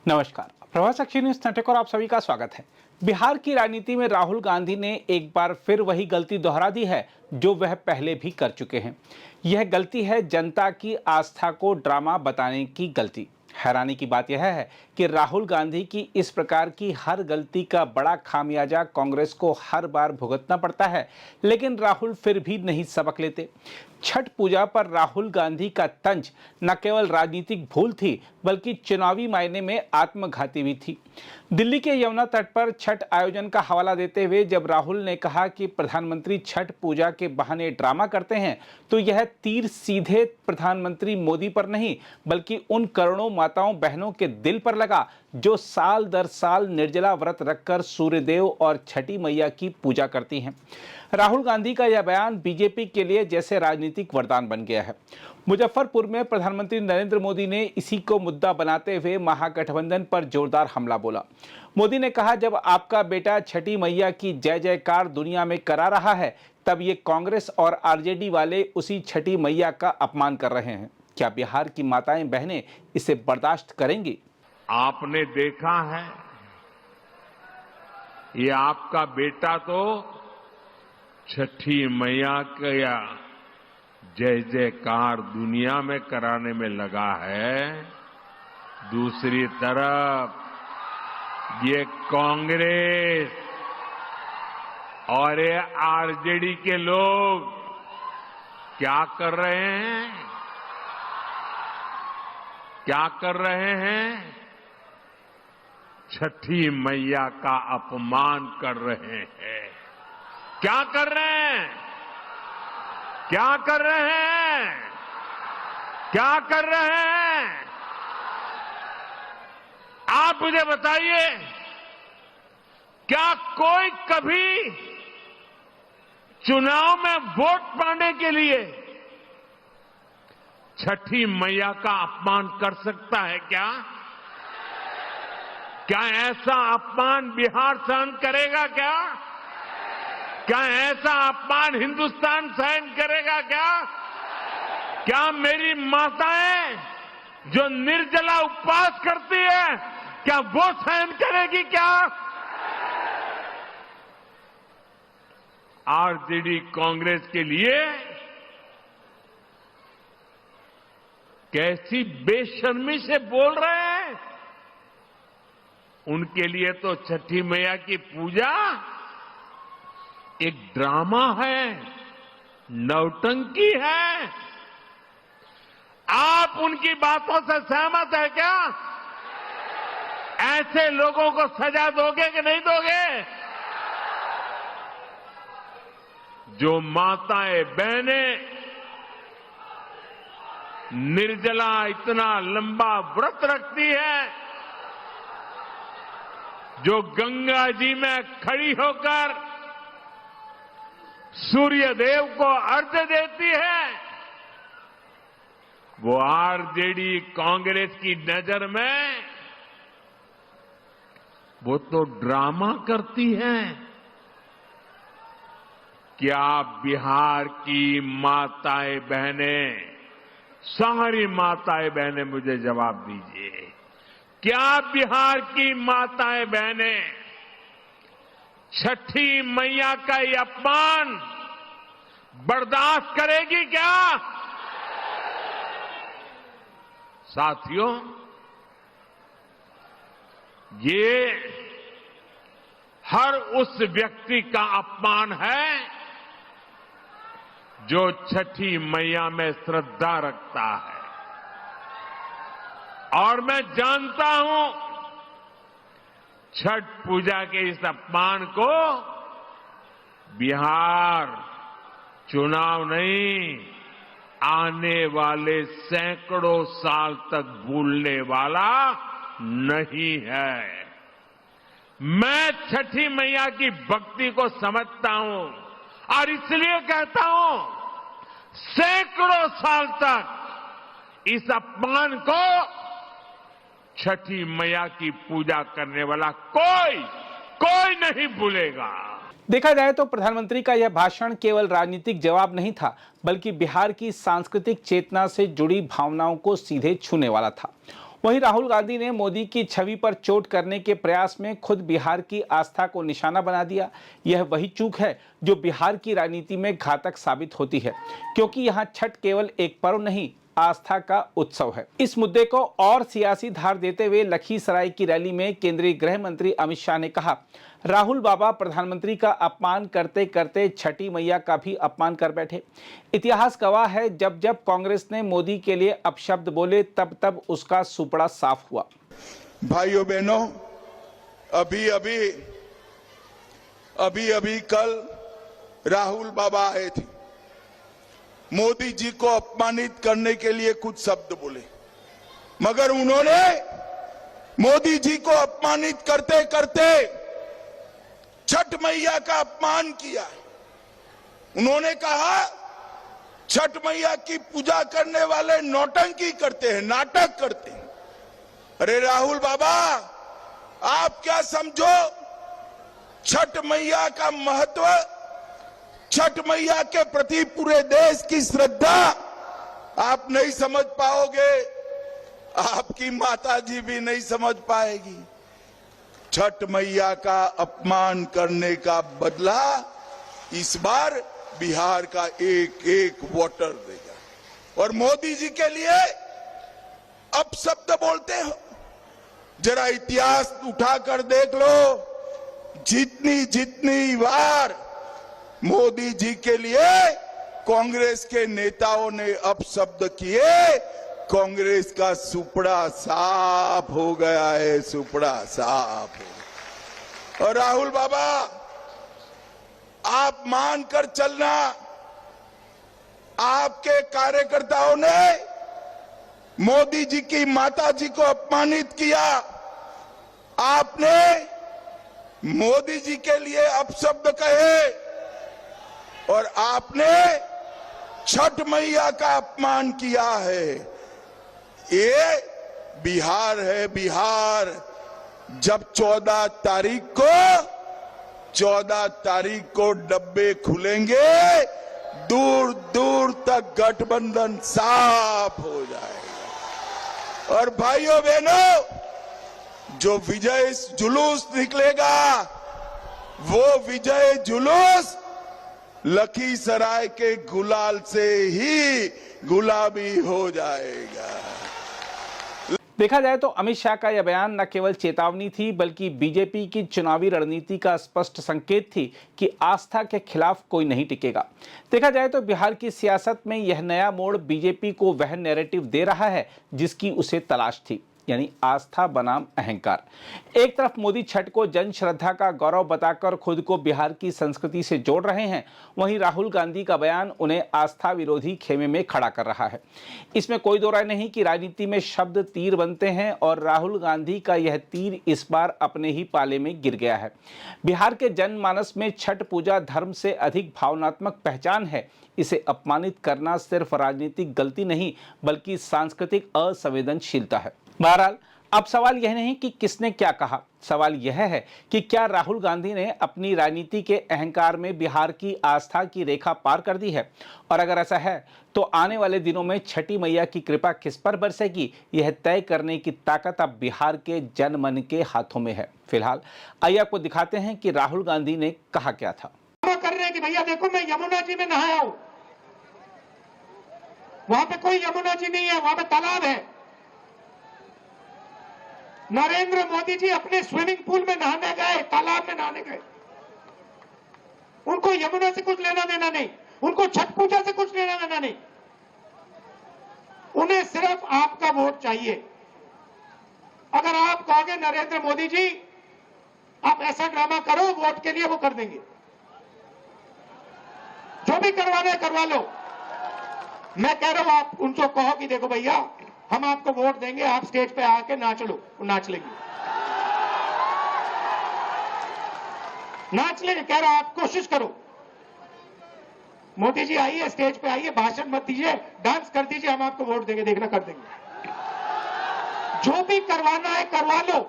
नमस्कार, प्रभात साक्षी news network और आप सभी का स्वागत है। बिहार की राजनीति में राहुल गांधी ने एक बार फिर वही गलती दोहरा दी है जो वह पहले भी कर चुके हैं। यह गलती है जनता की आस्था को ड्रामा बताने की गलती। हैरानी की बात यह है कि राहुल गांधी की इस प्रकार की हर गलती का बड़ा खामियाजा कांग्रेस को हर बार भुगतना पड़ता है, लेकिन राहुल फिर भी नहीं सबक लेते। छठ पूजा पर राहुल गांधी का तंज न केवल राजनीतिक भूल थी बल्कि चुनावी मायने में आत्मघाती भी थी। दिल्ली के यमुना तट पर छठ आयोजन का हवाला देते हुए जब राहुल ने कहा कि प्रधानमंत्री छठ पूजा के बहाने ड्रामा करते हैं, तो यह तीर सीधे प्रधानमंत्री मोदी पर नहीं बल्कि उन करोड़ों माताओं बहनों के दिल पर लगा जो साल दर साल निर्जला व्रत रखकर सूर्यदेव और छठी मैया की पूजा करती हैं। राहुल गांधी का यह बयान बीजेपी के लिए जैसे राजनीतिक वरदान बन गया है। मुजफ्फरपुर में प्रधानमंत्री नरेंद्र मोदी ने इसी को मुद्दा बनाते हुए महागठबंधन पर जोरदार हमला बोला। मोदी ने कहा, जब आपका बेटा छठी मैया की जय जयकार दुनिया में करा रहा है, तब ये कांग्रेस और आरजेडी वाले उसी छठी मैया का अपमान कर रहे हैं। क्या बिहार की माताएं बहनें इसे बर्दाश्त करेंगी? आपने देखा है, ये आपका बेटा तो छठी मैया का जय जयकार दुनिया में कराने में लगा है। दूसरी तरफ ये कांग्रेस और ये आरजेडी के लोग क्या कर रहे हैं? क्या कर रहे हैं? छठी मैया का अपमान कर रहे हैं। क्या कर रहे हैं? क्या कर रहे हैं? क्या कर रहे हैं? आप मुझे बताइए, क्या कोई कभी चुनाव में वोट पाने के लिए छठी मैया का अपमान कर सकता है क्या? क्या ऐसा अपमान बिहार सहन करेगा क्या? क्या ऐसा अपमान हिंदुस्तान सहन करेगा क्या? क्या मेरी माताएं जो निर्जला उपवास करती है, क्या वो सहन करेगी क्या? आरजेडी कांग्रेस के लिए कैसी बेशर्मी से बोल रहे हैं। उनके लिए तो छठी मैया की पूजा एक ड्रामा है, नौटंकी है। आप उनकी बातों से सहमत है क्या? ऐसे लोगों को सजा दोगे कि नहीं दोगे? जो माताएं बहनें निर्जला इतना लंबा व्रत रखती है, जो गंगा जी में खड़ी होकर सूर्य देव को अर्घ्य देती है, वो आरजेडी कांग्रेस की नजर में वो तो ड्रामा करती है। क्या बिहार की माताएं बहनें, सारी माताएं बहनें मुझे जवाब दीजिए, क्या बिहार की माताएं बहनें छठी मैया का ये अपमान बर्दाश्त करेगी क्या? साथियों, ये हर उस व्यक्ति का अपमान है जो छठी मैया में श्रद्धा रखता है। और मैं जानता हूं, छठ पूजा के इस अपमान को बिहार चुनाव नहीं, आने वाले सैकड़ों साल तक भूलने वाला नहीं है। मैं छठी मैया की भक्ति को समझता हूं और इसलिए कहता हूं, सैकड़ों साल तक इस अपमान को छठी मैया की पूजा करने वाला कोई नहीं भूलेगा। देखा जाए तो प्रधानमंत्री का यह भाषण केवल राजनीतिक जवाब नहीं था, बल्कि बिहार की सांस्कृतिक चेतना से जुड़ी भावनाओं को सीधे छूने वाला था। वहीं राहुल गांधी ने मोदी की छवि पर चोट करने के प्रयास में खुद बिहार की आस्था को निशाना बना दिया। यह वही चूक है जो बिहार की राजनीति में घातक साबित होती है, क्योंकि यहां छठ केवल एक पर्व नहीं, आस्था का उत्सव है। इस मुद्दे को और सियासी धार देते हुए लखीसराय की रैली में केंद्रीय गृह मंत्री अमित शाह ने कहा, राहुल बाबा प्रधानमंत्री का अपमान करते करते छठी मैया का भी अपमान कर बैठे। इतिहास गवाह है, जब जब कांग्रेस ने मोदी के लिए अपशब्द बोले तब तब उसका सुपड़ा साफ हुआ। भाइयों बहनों, अभी अभी कल राहुल बाबा आए थे, मोदी जी को अपमानित करने के लिए कुछ शब्द बोले, मगर उन्होंने मोदी जी को अपमानित करते करते छठ मैया का अपमान किया। उन्होंने कहा छठ मैया की पूजा करने वाले नौटंकी करते हैं, नाटक करते हैं। अरे राहुल बाबा, आप क्या समझो छठ मैया का महत्व, छठ मैया के प्रति पूरे देश की श्रद्धा आप नहीं समझ पाओगे, आपकी माता जी भी नहीं समझ पाएगी। छठ मैया का अपमान करने का बदला इस बार बिहार का एक एक वोटर देगा। और मोदी जी के लिए अब शब्द बोलते हो, जरा इतिहास उठाकर देख लो, जितनी बार मोदी जी के लिए कांग्रेस के नेताओं ने अपशब्द किए, कांग्रेस का सुपड़ा साफ हो गया है, सुपड़ा साफ हो गया। और राहुल बाबा, आप मानकर चलना, आपके कार्यकर्ताओं ने मोदी जी की माता जी को अपमानित किया, आपने मोदी जी के लिए अपशब्द कहे और आपने छठ मैया का अपमान किया है। ये बिहार है, बिहार। जब 14 तारीख को डब्बे खुलेंगे, दूर दूर तक गठबंधन साफ हो जाएगा। और भाइयों बहनों, जो विजय जुलूस निकलेगा, वो विजय जुलूस लखीसराय के गुलाल से ही गुलाबी हो जाएगा। देखा जाए तो अमित शाह का यह बयान न केवल चेतावनी थी, बल्कि बीजेपी की चुनावी रणनीति का स्पष्ट संकेत थी कि आस्था के खिलाफ कोई नहीं टिकेगा। देखा जाए तो बिहार की सियासत में यह नया मोड़ बीजेपी को वह नैरेटिव दे रहा है जिसकी उसे तलाश थी, यानी आस्था बनाम अहंकार। एक तरफ मोदी छठ को जन श्रद्धा का गौरव बताकर खुद को बिहार की संस्कृति से जोड़ रहे हैं, वहीं राहुल गांधी का बयान उन्हें आस्था विरोधी खेमे में खड़ा कर रहा है। इसमें कोई दो राय नहीं कि राजनीति में शब्द तीर बनते हैं और राहुल गांधी का यह तीर इस बार अपने ही पाले में गिर गया है। बिहार के जनमानस में छठ पूजा धर्म से अधिक भावनात्मक पहचान है। इसे अपमानित करना सिर्फ राजनीतिक गलती नहीं, बल्कि सांस्कृतिक असंवेदनशीलता है। बहरहाल अब सवाल यह नहीं कि किसने क्या कहा, सवाल यह है कि क्या राहुल गांधी ने अपनी राजनीति के अहंकार में बिहार की आस्था की रेखा पार कर दी है, और अगर ऐसा है तो आने वाले दिनों में छठी मैया की कृपा किस पर बरसेगी, यह तय करने की ताकत अब बिहार के जनमन के हाथों में है। फिलहाल आइए आपको दिखाते हैं कि राहुल गांधी ने कहा क्या था। कर रहे हैं कि भैया देखो, मैं यमुना जी में नहाया हूं, वहां पे कोई यमुना जी नहीं है, वहां पे तालाब है। नरेंद्र मोदी जी अपने स्विमिंग पूल में नहाने गए, तालाब में नहाने गए। उनको यमुना से कुछ लेना देना नहीं, उनको छठ पूजा से कुछ लेना देना नहीं। उन्हें सिर्फ आपका वोट चाहिए। अगर आप कहोगे नरेंद्र मोदी जी आप ऐसा ड्रामा करो वोट के लिए, वो कर देंगे। जो भी करवाना है करवा लो। मैं कह रहा हूं आप उनको कहो कि देखो भैया हम आपको वोट देंगे, आप स्टेज पे आके नाच लो, वो नाच लेंगे, नाच लेंगे। कह रहा आप कोशिश करो, मोदी जी आइए स्टेज पे आइए, भाषण मत दीजिए, डांस कर दीजिए, हम आपको वोट देंगे, देखना कर देंगे। जो भी करवाना है करवा लो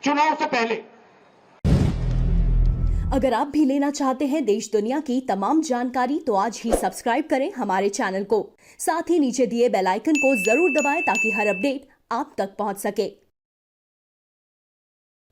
चुनाव से पहले। अगर आप भी लेना चाहते हैं देश दुनिया की तमाम जानकारी तो आज ही सब्सक्राइब करें हमारे चैनल को। साथ ही नीचे दिए बेल आइकन को जरूर दबाएं ताकि हर अपडेट आप तक पहुंच सके।